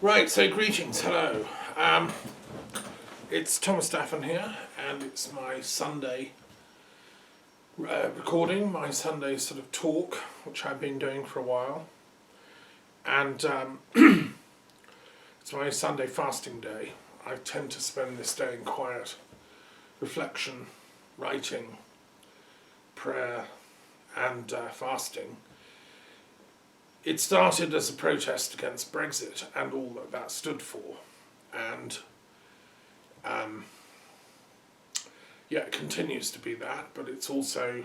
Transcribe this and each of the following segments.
Right, so greetings, hello. It's Thomas Daffern here, and it's my Sunday recording, my Sunday sort of talk, which I've been doing for a while. And it's my Sunday fasting day. I tend to spend this day in quiet reflection, writing, prayer, and fasting. It started as a protest against Brexit and all that that stood for, and it continues to be that, but it's also,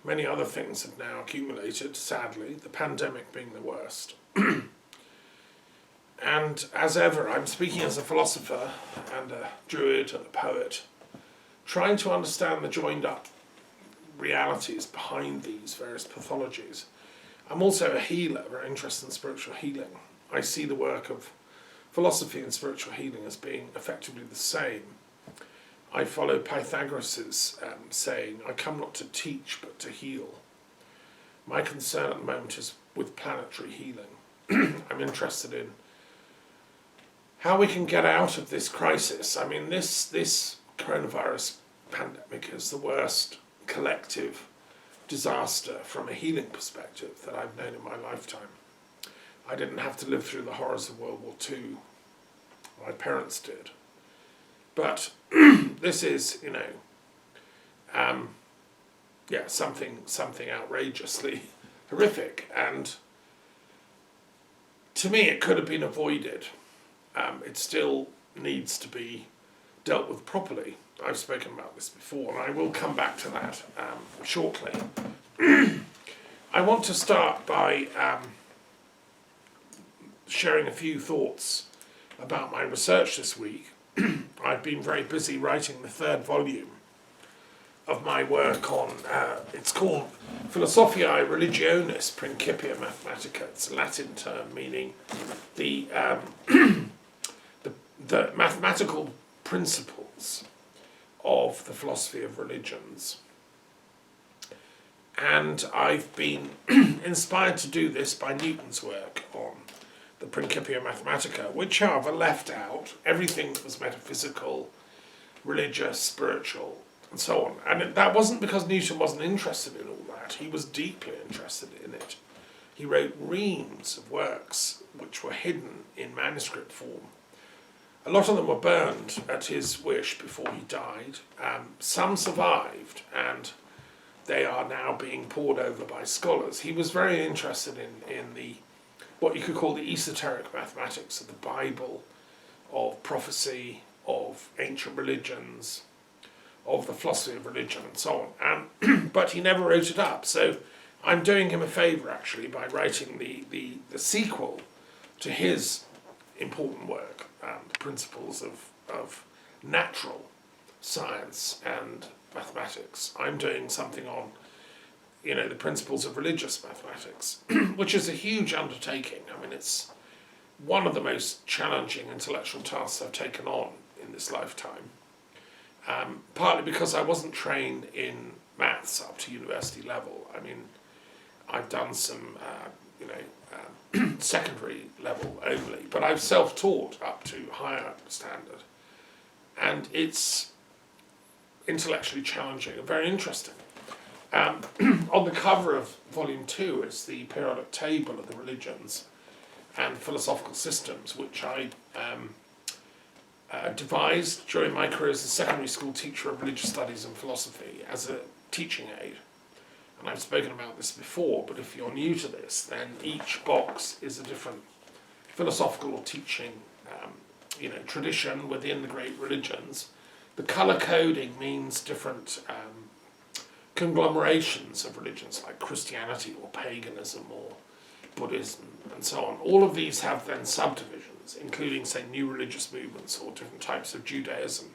many other things have now accumulated, sadly, the pandemic being the worst. And as ever, I'm speaking as a philosopher and a Druid and a poet, trying to understand the joined up realities behind these various pathologies. I'm also a healer, very interested in spiritual healing. I see the work of philosophy and spiritual healing as being effectively the same. I follow Pythagoras' saying, I come not to teach but to heal. My concern at the moment is with planetary healing. I'm interested in how we can get out of this crisis. I mean, this coronavirus pandemic is the worst collective disaster from a healing perspective that I've known in my lifetime. I didn't have to live through the horrors of World War II. My parents did. But this is, something outrageously horrific. And to me, it could have been avoided. It still needs to be dealt with properly. I've spoken about this before, and I will come back to that shortly. I want to start by sharing a few thoughts about my research this week. I've been very busy writing the third volume of my work on, it's called Philosophiae Religionis Principia Mathematica. It's a Latin term meaning the mathematical principles of the philosophy of religions. And I've been inspired to do this by Newton's work on the Principia Mathematica, which however left out everything that was metaphysical, religious, spiritual, and so on. And that wasn't because Newton wasn't interested in all that. He was deeply interested in it. He wrote reams of works which were hidden in manuscript form. A lot of them were burned at his wish before he died. Some survived, and they are now being pored over by scholars. He was very interested in the what you could call the esoteric mathematics of the Bible, of prophecy, of ancient religions, of the philosophy of religion, and so on. But he never wrote it up. So I'm doing him a favour, actually, by writing the sequel to his important work, the principles of natural science and mathematics. I'm doing something on, the principles of religious mathematics, which is a huge undertaking. I mean, it's one of the most challenging intellectual tasks I've taken on in this lifetime, partly because I wasn't trained in maths up to university level. I mean, I've done some, secondary level only, but I've self-taught up to higher standard, and it's intellectually challenging and very interesting. On the cover of volume 2 is the periodic table of the religions and philosophical systems, which I devised during my career as a secondary school teacher of religious studies and philosophy as a teaching aid. And I've spoken about this before, but if you're new to this, then each box is a different philosophical or teaching tradition within the great religions. The colour coding means different conglomerations of religions like Christianity or paganism or Buddhism and so on. All of these have then subdivisions, including, say, new religious movements or different types of Judaism,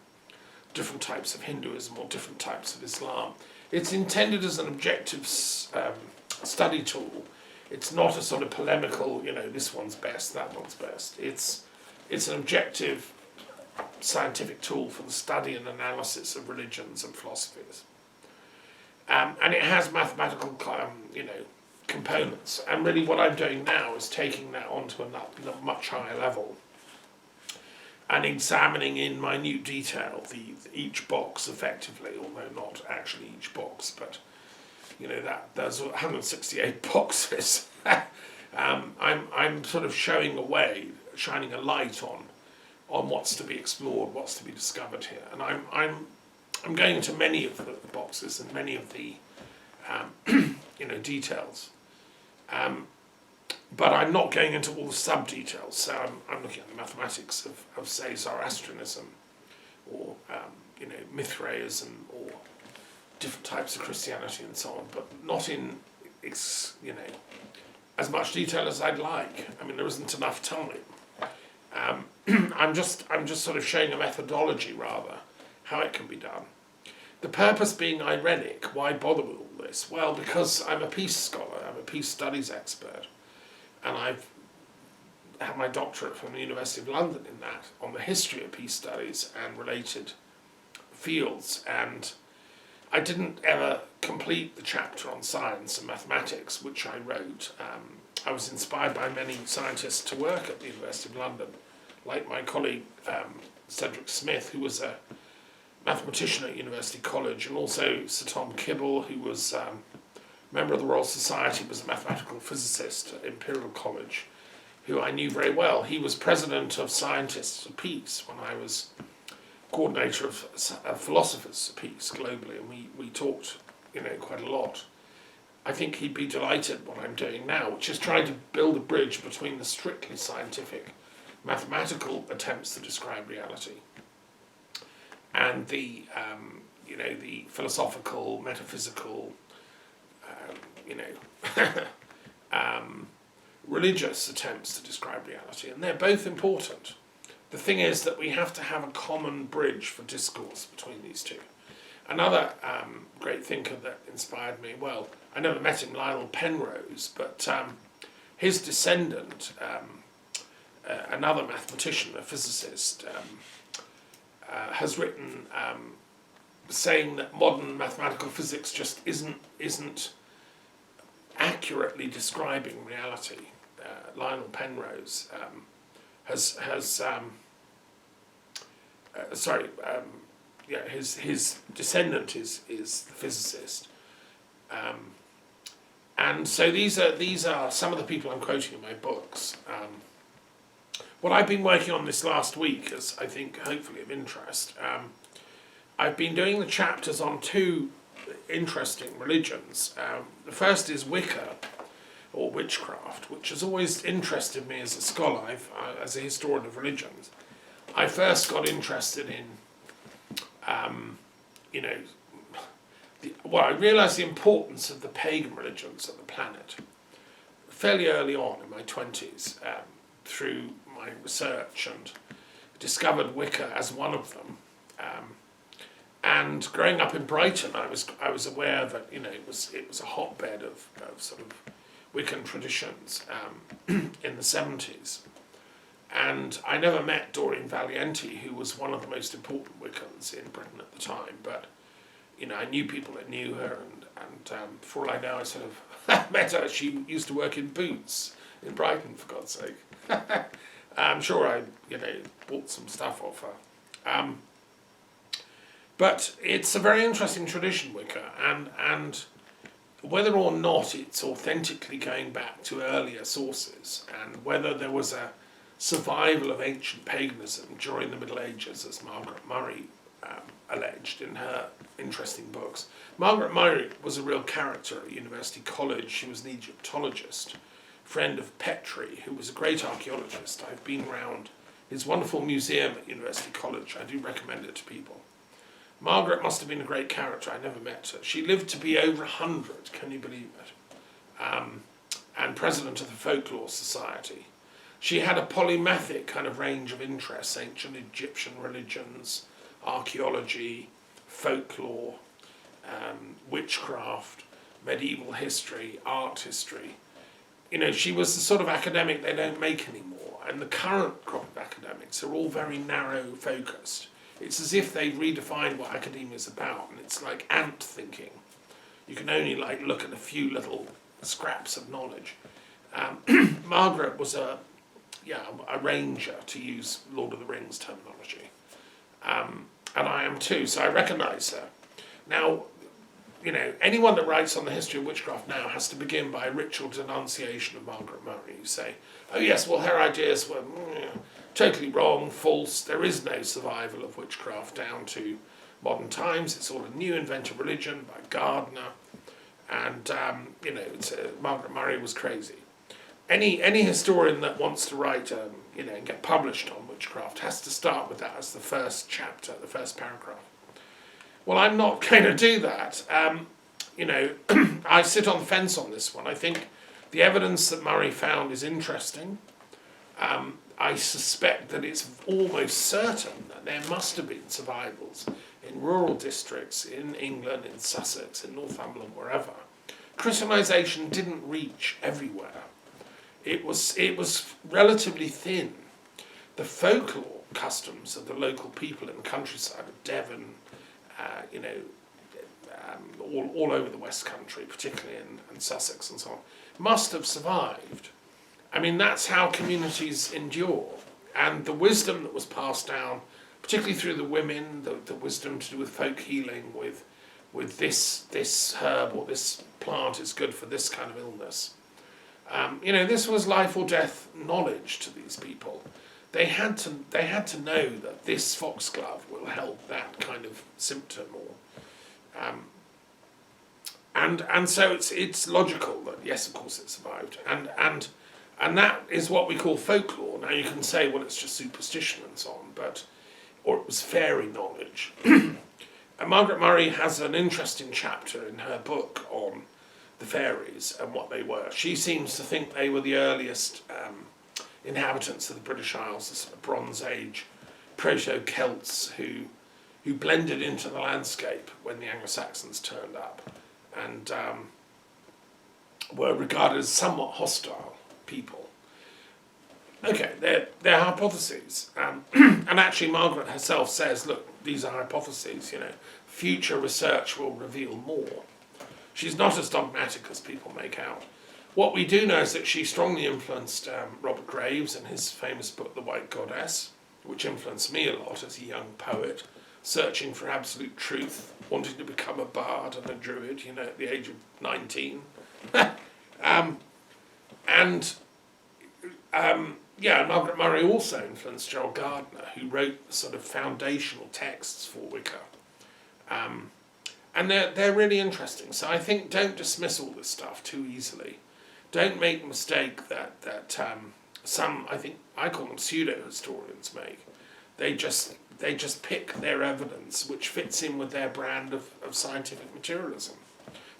different types of Hinduism or different types of Islam. It's intended as an objective study tool. It's not a sort of polemical, this one's best, that one's best. It's an objective scientific tool for the study and analysis of religions and philosophies. And it has mathematical, components. And really what I'm doing now is taking that onto a much higher level and examining in minute detail each box effectively, although not actually each box, but that there's 168 boxes. I'm sort of showing a way, shining a light on what's to be explored, what's to be discovered here, and I'm going into many of the boxes and many of the details, but I'm not going into all the sub details. So I'm looking at the mathematics of say Zoroastrianism, or Mithraism, or different types of Christianity and so on, but not in as much detail as I'd like. I mean, there isn't enough time. I'm just sort of showing a methodology, rather, how it can be done. The purpose being irenic. Why bother with all this? Well, because I'm a peace scholar, I'm a peace studies expert, and I've had my doctorate from the University of London in that, on the history of peace studies and related fields, and I didn't ever complete the chapter on science and mathematics, which I wrote. I was inspired by many scientists to work at the University of London, like my colleague Cedric Smith, who was a mathematician at University College, and also Sir Tom Kibble, who was a member of the Royal Society, was a mathematical physicist at Imperial College, who I knew very well. He was president of Scientists of Peace when I was coordinator of Philosophers of Peace globally, and we talked quite a lot. I think he'd be delighted what I'm doing now, which is trying to build a bridge between the strictly scientific mathematical attempts to describe reality and the the philosophical, metaphysical, religious attempts to describe reality, and they're both important. The thing is that we have to have a common bridge for discourse between these two. Another great thinker that inspired me, well, I never met him, Lionel Penrose, but his descendant, another mathematician, a physicist, has written saying that modern mathematical physics just isn't accurately describing reality. Lionel Penrose his descendant is the physicist, and so these are some of the people I'm quoting in my books. What I've been working on this last week is, I think, hopefully of interest. I've been doing the chapters on two interesting religions. The first is Wicca, or witchcraft, which has always interested me as a scholar, as a historian of religions. I first got interested in, I realised the importance of the pagan religions of the planet fairly early on in my 20s, through my research, and discovered Wicca as one of them. And growing up in Brighton, I was aware that it was a hotbed of sort of Wiccan traditions in the 70s. And I never met Doreen Valiente, who was one of the most important Wiccans in Britain at the time, but I knew people that knew her, and for all I know, I sort of met her. She used to work in Boots in Brighton, for God's sake. I'm sure I bought some stuff off her. But it's a very interesting tradition, Wicca, and whether or not it's authentically going back to earlier sources, and whether there was a survival of ancient paganism during the Middle Ages, as Margaret Murray alleged in her interesting books. Margaret Murray was a real character at University College. She was an Egyptologist, friend of Petrie, who was a great archaeologist. I've been around his wonderful museum at University College. I do recommend it to people. Margaret must have been a great character. I never met her. She lived to be over 100, can you believe it? And president of the Folklore Society. She had a polymathic kind of range of interests: ancient Egyptian religions, archaeology, folklore, witchcraft, medieval history, art history. She was the sort of academic they don't make anymore, and the current crop of academics are all very narrow focused. It's as if they redefined what academia is about, and it's like ant thinking. You can only look at a few little scraps of knowledge. Margaret was a ranger, to use Lord of the Rings terminology. And I am too, so I recognise her. Now, anyone that writes on the history of witchcraft now has to begin by a ritual denunciation of Margaret Murray. You say, oh yes, well her ideas were totally wrong, false, there is no survival of witchcraft down to modern times, it's all a new invented religion by Gardner, and Margaret Murray was crazy. Any historian that wants to write, and get published on witchcraft has to start with that as the first chapter, the first paragraph. Well, I'm not going to do that. I sit on the fence on this one. I think the evidence that Murray found is interesting. I suspect that it's almost certain that there must have been survivals in rural districts, in England, in Sussex, in Northumberland, wherever. Christianisation didn't reach everywhere. It was relatively thin. The folklore customs of the local people in the countryside of Devon, all over the West Country, particularly in Sussex and so on, must have survived. I mean, that's how communities endure. And the wisdom that was passed down, particularly through the women, the wisdom to do with folk healing, with this herb or this plant is good for this kind of illness. This was life or death knowledge to these people. They had to know that this foxglove will help that kind of symptom, and so it's logical that yes, of course, it survived, and that is what we call folklore. Now you can say, well, it's just superstition and so on, or it was fairy knowledge. And Margaret Murray has an interesting chapter in her book on the fairies and what they were. She seems to think they were the earliest inhabitants of the British Isles, the sort of Bronze Age proto-Celts who blended into the landscape when the Anglo-Saxons turned up and were regarded as somewhat hostile people. Okay, they're hypotheses. And actually Margaret herself says, look, these are hypotheses, future research will reveal more. She's not as dogmatic as people make out. What we do know is that she strongly influenced Robert Graves in his famous book, The White Goddess, which influenced me a lot as a young poet, searching for absolute truth, wanting to become a bard and a druid, at the age of 19. Margaret Murray also influenced Gerald Gardner, who wrote the sort of foundational texts for Wicca. And they're really interesting. So I think don't dismiss all this stuff too easily. Don't make the mistake that some, I call them pseudo-historians make. They just pick their evidence which fits in with their brand of scientific materialism.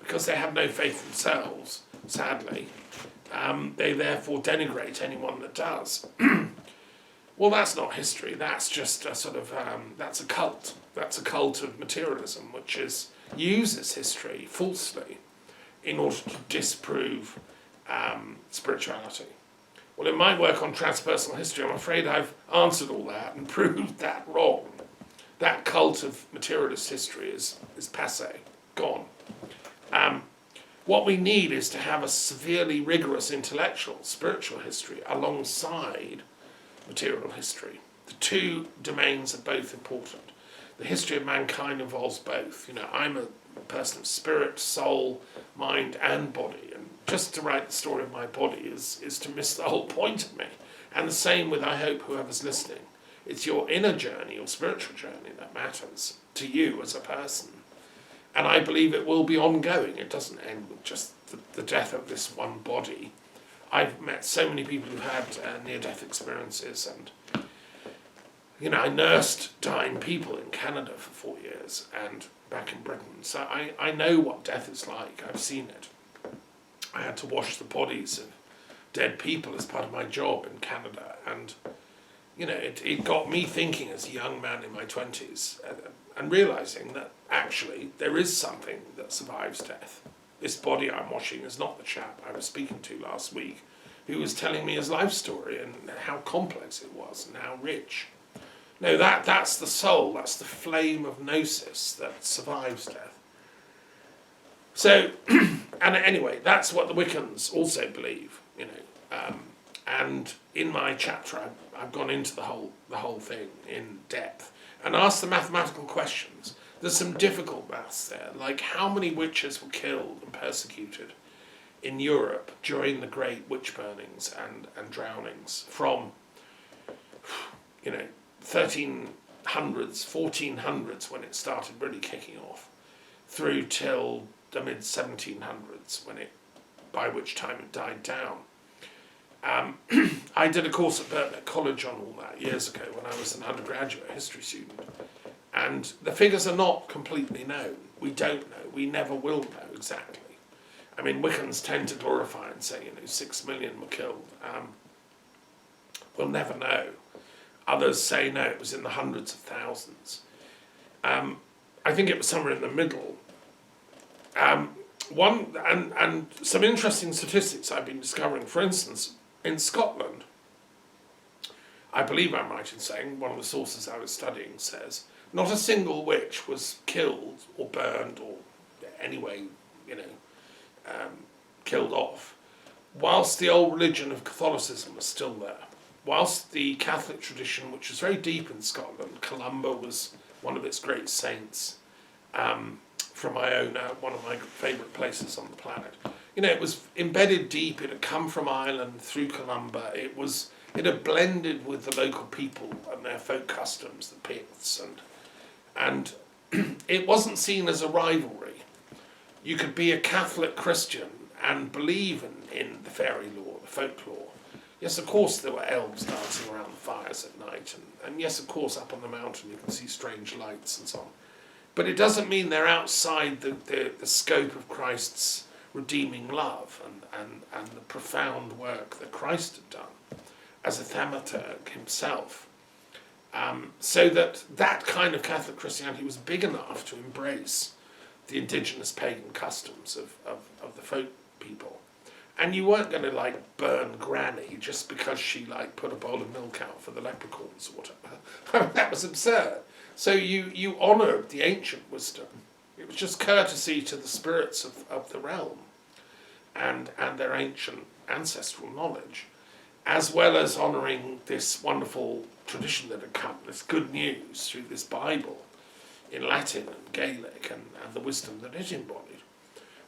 Because they have no faith themselves, sadly, they therefore denigrate anyone that does. Well, that's not history. That's just a sort of, that's a cult. That's a cult of materialism, which uses history falsely in order to disprove spirituality. Well, in my work on transpersonal history, I'm afraid I've answered all that and proved that wrong. That cult of materialist history is passé, gone. What we need is to have a severely rigorous intellectual, spiritual history alongside material history. The two domains are both important. The history of mankind involves both. I'm a person of spirit, soul, mind, and body, and just to write the story of my body is to miss the whole point of me. And the same with, I hope, whoever's listening. It's your inner journey, your spiritual journey that matters to you as a person. And I believe it will be ongoing. It doesn't end with just the death of this one body. I've met so many people who've had near-death experiences, and I nursed dying people in Canada for 4 years and back in Britain. So I know what death is like. I've seen it. I had to wash the bodies of dead people as part of my job in Canada, and it got me thinking as a young man in my 20s and realising that actually there is something that survives death. This body I'm washing is not the chap I was speaking to last week who was telling me his life story and how complex it was and how rich. No, that's the soul, that's the flame of gnosis that survives death. So, and anyway, that's what the Wiccans also believe, you know. And in my chapter, I've gone into the whole thing in depth and asked the mathematical questions. There's some difficult maths there, like how many witches were killed and persecuted in Europe during the great witch burnings and drownings from, you know, 1300s, 1400s when it started really kicking off, through till the mid 1700s by which time it died down. I did a course at Birkbeck College on all that years ago when I was an undergraduate history student, and the figures are not completely known. We don't know. We never will know exactly. I mean, Wiccans tend to glorify and say, you know, 6 million were killed. We'll never know. Others say, no, it was in the hundreds of thousands. I think it was somewhere in the middle. And some interesting statistics I've been discovering, for instance, in Scotland, I believe I'm right in saying, one of the sources I was studying says, not a single witch was killed or burned or anyway, you know, killed off, whilst the old religion of Catholicism was still there. Whilst the Catholic tradition, which was very deep in Scotland, Columba was one of its great saints, from Iona, one of my favourite places on the planet. You know, it was embedded deep. It had come from Ireland through Columba. It had blended with the local people and their folk customs, the Picts, and it wasn't seen as a rivalry. You could be a Catholic Christian and believe in the fairy lore, the folklore. Yes, of course, there were elves dancing around the fires at night, and yes, of course, up on the mountain you can see strange lights and so on. But it doesn't mean they're outside the scope of Christ's redeeming love and the profound work that Christ had done as a thaumaturg himself. So that kind of Catholic Christianity was big enough to embrace the indigenous pagan customs of the folk people. And you weren't going to, like, burn Granny just because she, like, put a bowl of milk out for the leprechauns or whatever. That was absurd. So you honoured the ancient wisdom. It was just courtesy to the spirits of the realm and their ancient ancestral knowledge, as well as honouring this wonderful tradition that had come, this good news through this Bible in Latin and Gaelic and the wisdom that it embodied.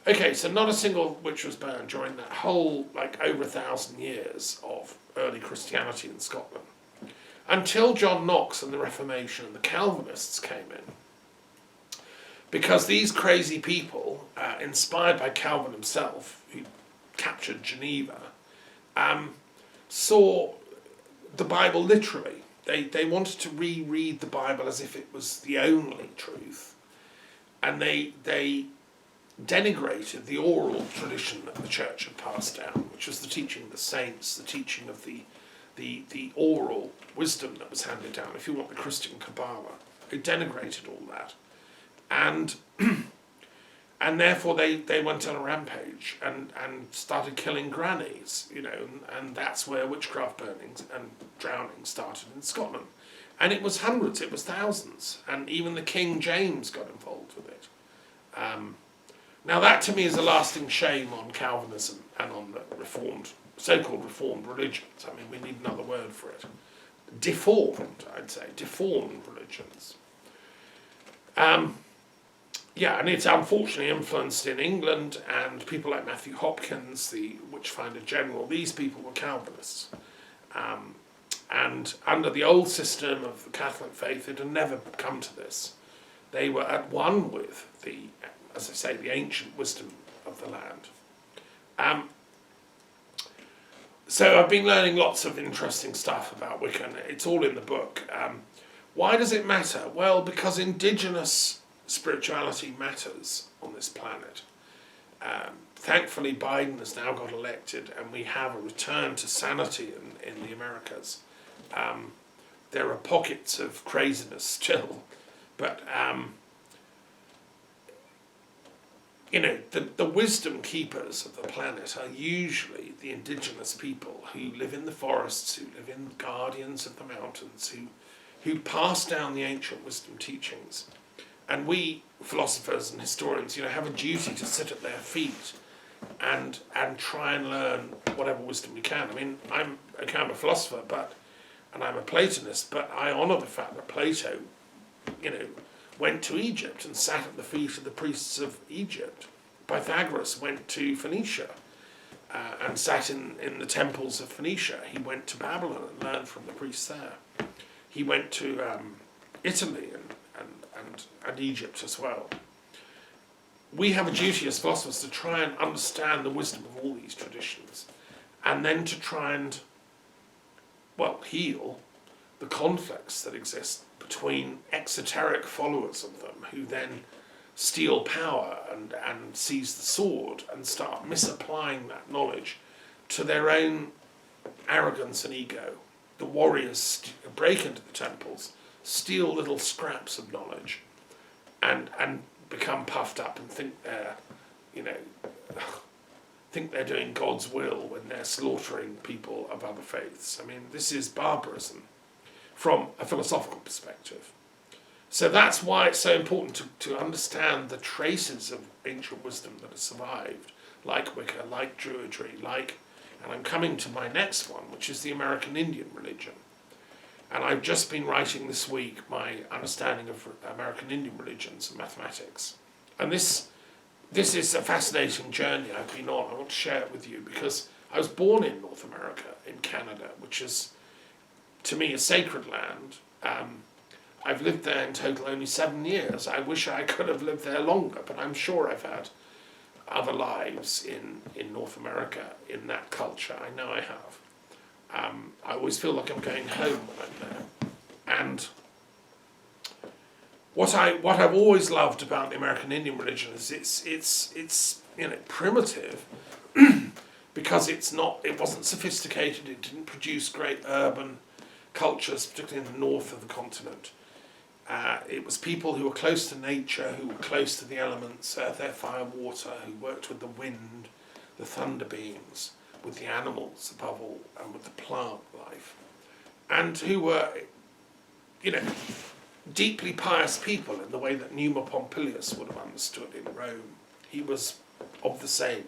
Okay, so not a single witch was burned during that whole, like, over 1,000 years of early Christianity in Scotland, until John Knox and the Reformation and the Calvinists came in. Because these crazy people, inspired by Calvin himself, who captured Geneva, saw the Bible literally. They wanted to reread the Bible as if it was the only truth. And they denigrated the oral tradition that the church had passed down, which was the teaching of the saints, the teaching of the oral wisdom that was handed down, if you want, the Christian Kabbalah. They denigrated all that. And therefore they went on a rampage and started killing grannies, you know, and that's where witchcraft burnings and drownings started in Scotland. And it was hundreds, it was thousands, and even the King James got involved with it. Now that to me is a lasting shame on Calvinism and on the so-called reformed religions. I mean, we need another word for it. Deformed, I'd say, deformed religions. Yeah, and it's unfortunately influenced in England, and people like Matthew Hopkins, the Witchfinder General, these people were Calvinists. And under the old system of the Catholic faith, it had never come to this. They were at one with the, as I say, the ancient wisdom of the land. So I've been learning lots of interesting stuff about Wicca, and it's all in the book. Why does it matter? Well, because indigenous spirituality matters on this planet. Thankfully, Biden has now got elected, and we have a return to sanity in the Americas. There are pockets of craziness still, but you know, the wisdom keepers of the planet are usually the indigenous people who live in the forests, who live in guardians of the mountains, who pass down the ancient wisdom teachings. And we, philosophers and historians, you know, have a duty to sit at their feet and try and learn whatever wisdom we can. I mean, I'm a philosopher, and I'm a Platonist, but I honour the fact that Plato, went to Egypt and sat at the feet of the priests of Egypt. Pythagoras went to Phoenicia and sat in the temples of Phoenicia. He went to Babylon and learned from the priests there. He went to Italy and Egypt as well. We have a duty as philosophers to try and understand the wisdom of all these traditions, and then to try and, heal the conflicts that exist between exoteric followers of them who then steal power and seize the sword and start misapplying that knowledge to their own arrogance and ego. The warriors break into the temples, steal little scraps of knowledge, and become puffed up and think they're doing God's will when they're slaughtering people of other faiths. I mean, this is barbarism from a philosophical perspective. So that's why it's so important to understand the traces of ancient wisdom that has survived, like Wicca, like Druidry, and I'm coming to my next one, which is the American Indian religion. And I've just been writing this week my understanding of American Indian religions and mathematics. And this is a fascinating journey I've been on. I want to share it with you because I was born in North America, in Canada, which is, to me, a sacred land. I've lived there in total only 7 years. I wish I could have lived there longer, but I'm sure I've had other lives in North America, in that culture. I know I have. I always feel like I'm going home when I'm there. And what I've always loved about the American Indian religion is it's primitive because it wasn't sophisticated. It didn't produce great urban cultures, particularly in the north of the continent. It was people who were close to nature, who were close to the elements, earth, air, fire, water, who worked with the wind, the thunder beings, with the animals above all, and with the plant life, and who were, deeply pious people in the way that Numa Pompilius would have understood in Rome. He was of the same.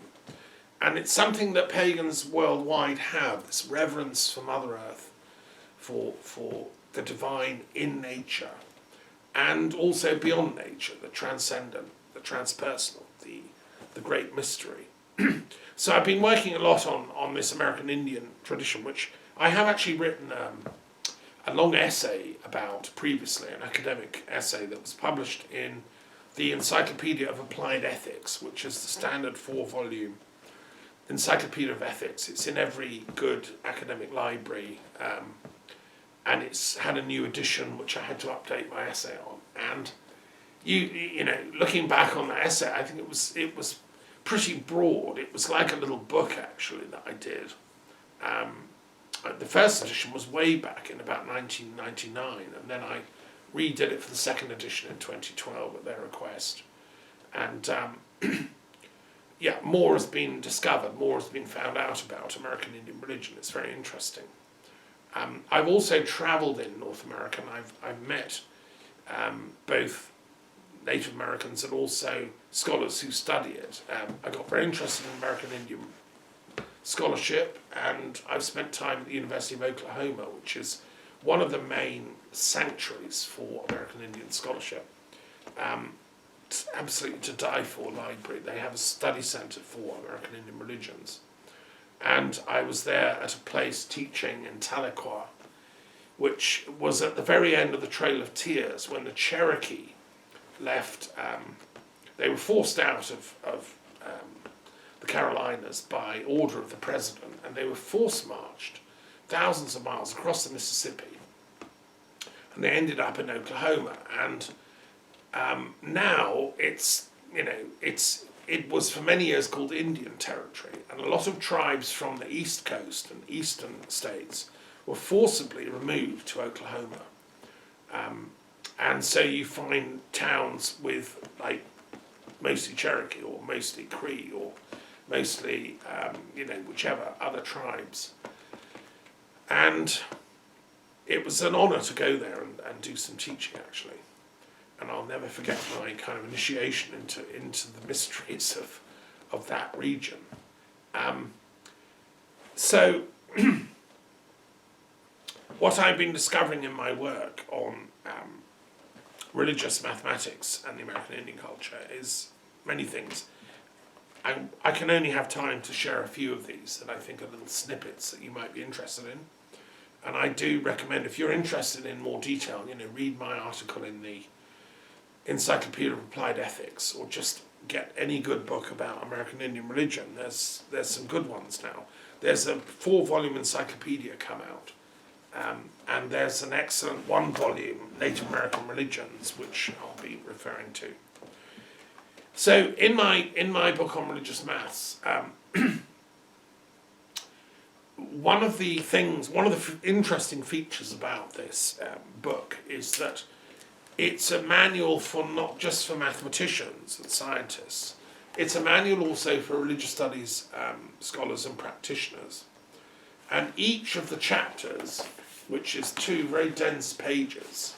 And it's something that pagans worldwide have, this reverence for Mother Earth, for the divine in nature, and also beyond nature, the transcendent, the transpersonal, the great mystery. So I've been working a lot on this American Indian tradition, which I have actually written a long essay about previously, an academic essay that was published in the Encyclopedia of Applied Ethics, which is the standard 4-volume Encyclopedia of Ethics. It's in every good academic library, and it's had a new edition which I had to update my essay on. And looking back on that essay, I think it was pretty broad. It was like a little book actually that I did. The first edition was way back in about 1999, and then I redid it for the second edition in 2012 at their request. And more has been discovered, more has been found out about American Indian religion. It's very interesting. I've also travelled in North America, and I've met both Native Americans and also scholars who study it. I got very interested in American Indian scholarship, and I've spent time at the University of Oklahoma, which is one of the main sanctuaries for American Indian scholarship. It's absolutely to die for library. They have a study centre for American Indian religions. And I was there at a place teaching in Tahlequah, which was at the very end of the Trail of Tears when the Cherokee left. They were forced out of the Carolinas by order of the president, and they were force-marched thousands of miles across the Mississippi, and they ended up in Oklahoma. And now it was for many years called Indian Territory, and a lot of tribes from the East Coast and eastern states were forcibly removed to Oklahoma. And so you find towns with mostly Cherokee or mostly Cree or mostly whichever other tribes. And it was an honour to go there and do some teaching actually. And I'll never forget my kind of initiation into the mysteries of that region. So what I've been discovering in my work on religious mathematics and the American Indian culture is many things. I can only have time to share a few of these that I think are little snippets that you might be interested in. And I do recommend, if you're interested in more detail, read my article in the Encyclopedia of Applied Ethics, or just get any good book about American Indian religion. There's some good ones now. There's a 4-volume encyclopedia come out, and there's an excellent 1-volume Native American Religions, which I'll be referring to. So in my book on religious maths, one of the interesting features about this book is that it's a manual for not just for mathematicians and scientists. It's a manual also for religious studies scholars and practitioners. And each of the chapters, which is 2 very dense pages,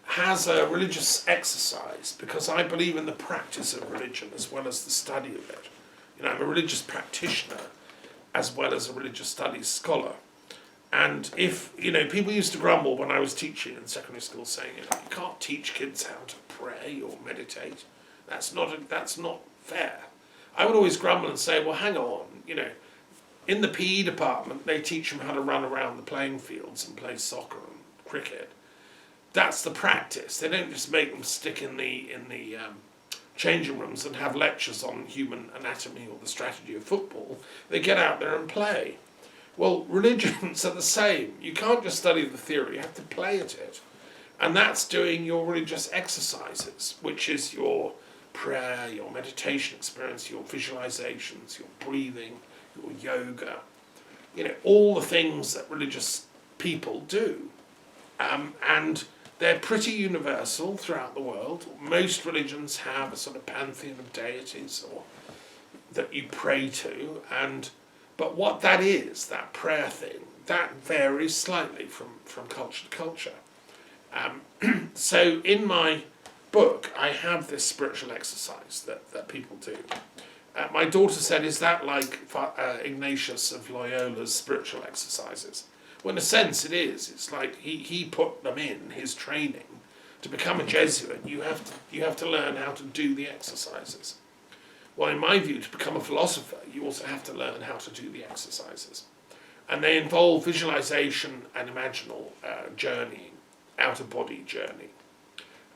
has a religious exercise, because I believe in the practice of religion as well as the study of it. I'm a religious practitioner as well as a religious studies scholar. And if, people used to grumble when I was teaching in secondary school, saying, you can't teach kids how to pray or meditate. That's not fair. I would always grumble and say, well, hang on, in the PE department, they teach them how to run around the playing fields and play soccer and cricket. That's the practice. They don't just make them stick in the changing rooms and have lectures on human anatomy or the strategy of football. They get out there and play. Well, religions are the same. You can't just study the theory, you have to play at it. And that's doing your religious exercises, which is your prayer, your meditation experience, your visualizations, your breathing, your yoga, all the things that religious people do. And they're pretty universal throughout the world. Most religions have a sort of pantheon of deities or that you pray to, but what that is, that prayer thing, that varies slightly from culture to culture. So in my book, I have this spiritual exercise that people do. My daughter said, is that like Ignatius of Loyola's spiritual exercises? Well, in a sense it is. It's like he put them in his training. To become a Jesuit, you have to learn how to do the exercises. Well, in my view, to become a philosopher, you also have to learn how to do the exercises. And they involve visualization and imaginal journeying, out-of-body journey.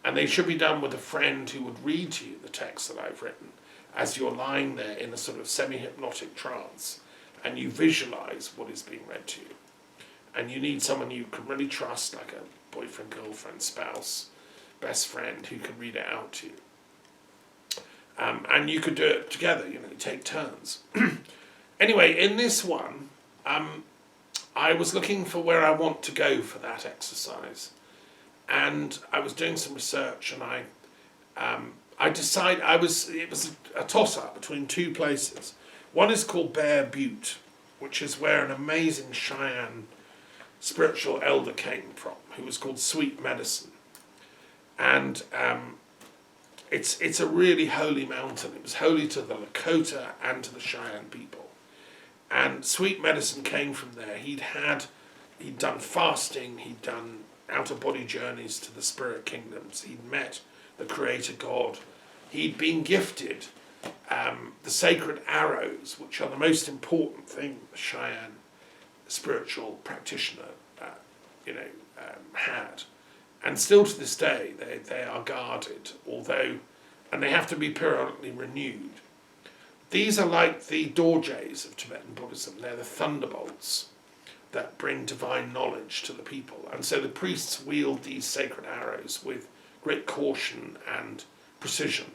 And they should be done with a friend who would read to you the text that I've written as you're lying there in a sort of semi-hypnotic trance, and you visualize what is being read to you. And you need someone you can really trust, like a boyfriend, girlfriend, spouse, best friend, who can read it out to you. And you could do it together, take turns. Anyway, in this one, I was looking for where I want to go for that exercise. And I was doing some research, and I decided, it was a toss-up between 2 places. One is called Butte, which is where an amazing Cheyenne spiritual elder came from, who was called Sweet Medicine. And it's a really holy mountain. It was holy to the Lakota and to the Cheyenne people. And Sweet Medicine came from there. He'd done fasting, he'd done out-of-body journeys to the spirit kingdoms, he'd met the Creator God. He'd been gifted the sacred arrows, which are the most important thing the Cheyenne spiritual practitioner had. And still to this day, they are guarded, and they have to be periodically renewed. These are like the dorjes of Tibetan Buddhism. They're the thunderbolts that bring divine knowledge to the people. And so the priests wield these sacred arrows with great caution and precision.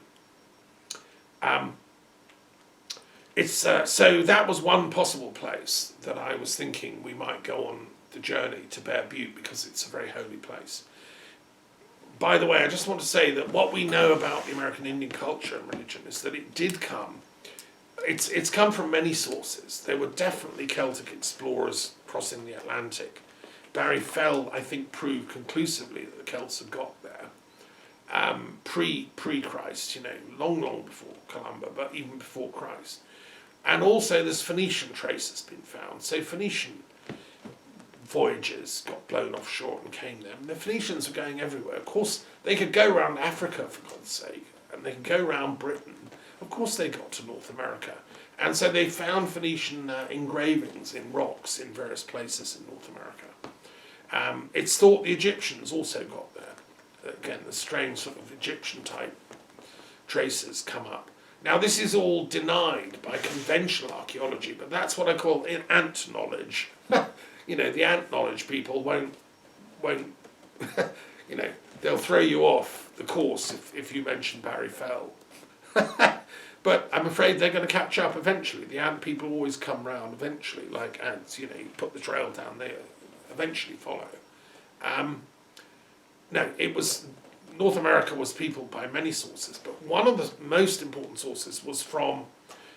So that was one possible place that I was thinking we might go on the journey to Butte, because it's a very holy place. By the way, I just want to say that what we know about the American Indian culture and religion is that it did come. It's come from many sources. There were definitely Celtic explorers crossing the Atlantic. Barry Fell, I think, proved conclusively that the Celts had got there pre-Christ, long before Columba, but even before Christ. And also there's Phoenician traces been found. So Phoenician voyages got blown offshore and came there. And the Phoenicians were going everywhere. Of course, they could go around Africa, for God's sake, and they could go around Britain. Of course they got to North America. And so they found Phoenician engravings in rocks in various places in North America. It's thought the Egyptians also got there. Again, the strange sort of Egyptian type traces come up. Now this is all denied by conventional archaeology, but that's what I call ant knowledge. You know, the ant knowledge people won't you know, they'll throw you off the course if you mention Barry Fell. But I'm afraid they're going to catch up eventually. The ant people always come round eventually, like ants. You know, you put the trail down, they eventually follow. No, it was North America was peopled by many sources, but one of the most important sources was from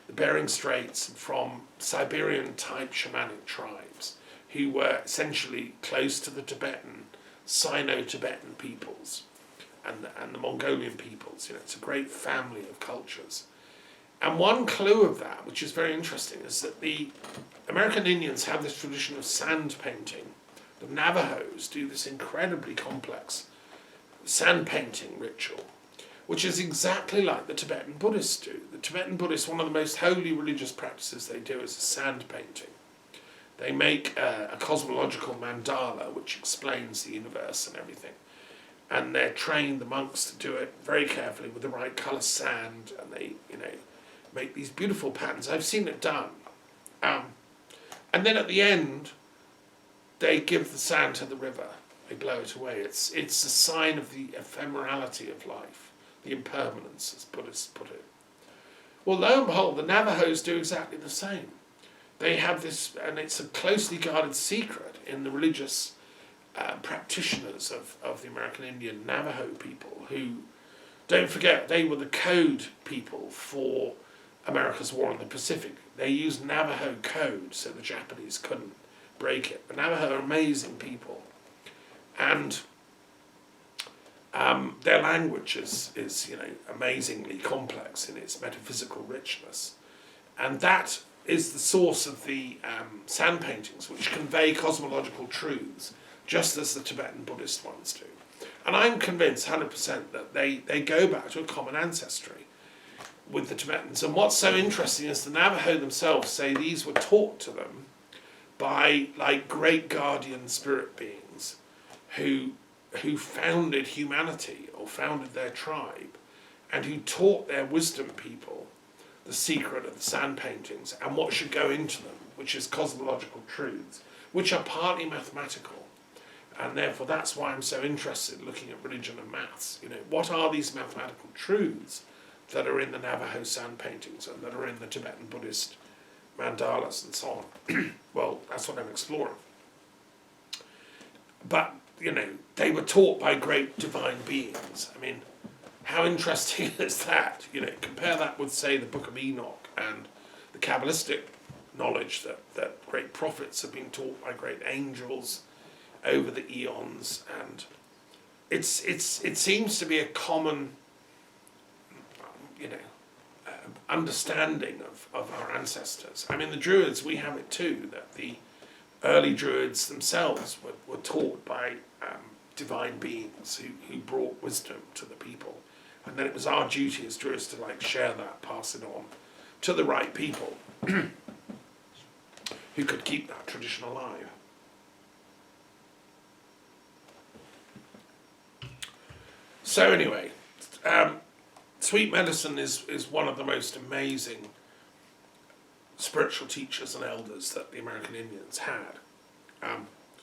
the Bering Straits and from Siberian-type shamanic tribes who were essentially close to the Tibetan, Sino-Tibetan peoples and the Mongolian peoples. You know, it's a great family of cultures. And one clue of that, which is very interesting, is that the American Indians have this tradition of sand painting. The Navajos do this incredibly complex sand painting ritual, which is exactly like the Tibetan Buddhists do. The Tibetan Buddhists, one of the most holy religious practices they do is sand painting. They make a cosmological mandala which explains the universe and everything. And they're trained, the monks, to do it very carefully with the right colour sand, and they, you know, make these beautiful patterns. I've seen it done. And then at the end, they give the sand to the river. They blow it away. It's a sign of the ephemerality of life, the impermanence, as Buddhists put it. Well, lo and behold, the Navajos do exactly the same. They have this, and it's a closely guarded secret in the religious practitioners of the American Indian Navajo people, who, don't forget, they were the code people for America's war in the Pacific. They used Navajo code so the Japanese couldn't break it. The Navajo are amazing people. And their language is you know, amazingly complex in its metaphysical richness. And that is the source of the sand paintings, which convey cosmological truths, just as the Tibetan Buddhist ones do. And I'm convinced 100% that they go back to a common ancestry with the Tibetans. And what's so interesting is the Navajo themselves say these were taught to them by like great guardian spirit beings who founded humanity or founded their tribe, and who taught their wisdom people the secret of the sand paintings and what should go into them, which is cosmological truths, which are partly mathematical. And therefore that's why I'm so interested in looking at religion and maths. You know, what are these mathematical truths that are in the Navajo sand paintings and that are in the Tibetan Buddhist mandalas and so on? Well, that's what I'm exploring. But, you know, they were taught by great divine beings. I mean, how interesting is that? You know, compare that with, say, the Book of Enoch and the Kabbalistic knowledge that great prophets have been taught by great angels over the eons, and it seems to be a common, you know, understanding of our ancestors. I mean, the Druids, we have it too, that the early Druids themselves were taught by divine beings who brought wisdom to the people. And then it was our duty as Druids to like share that, pass it on to the right people who could keep that tradition alive. So anyway, sweet medicine is one of the most amazing spiritual teachers and elders that the American Indians had.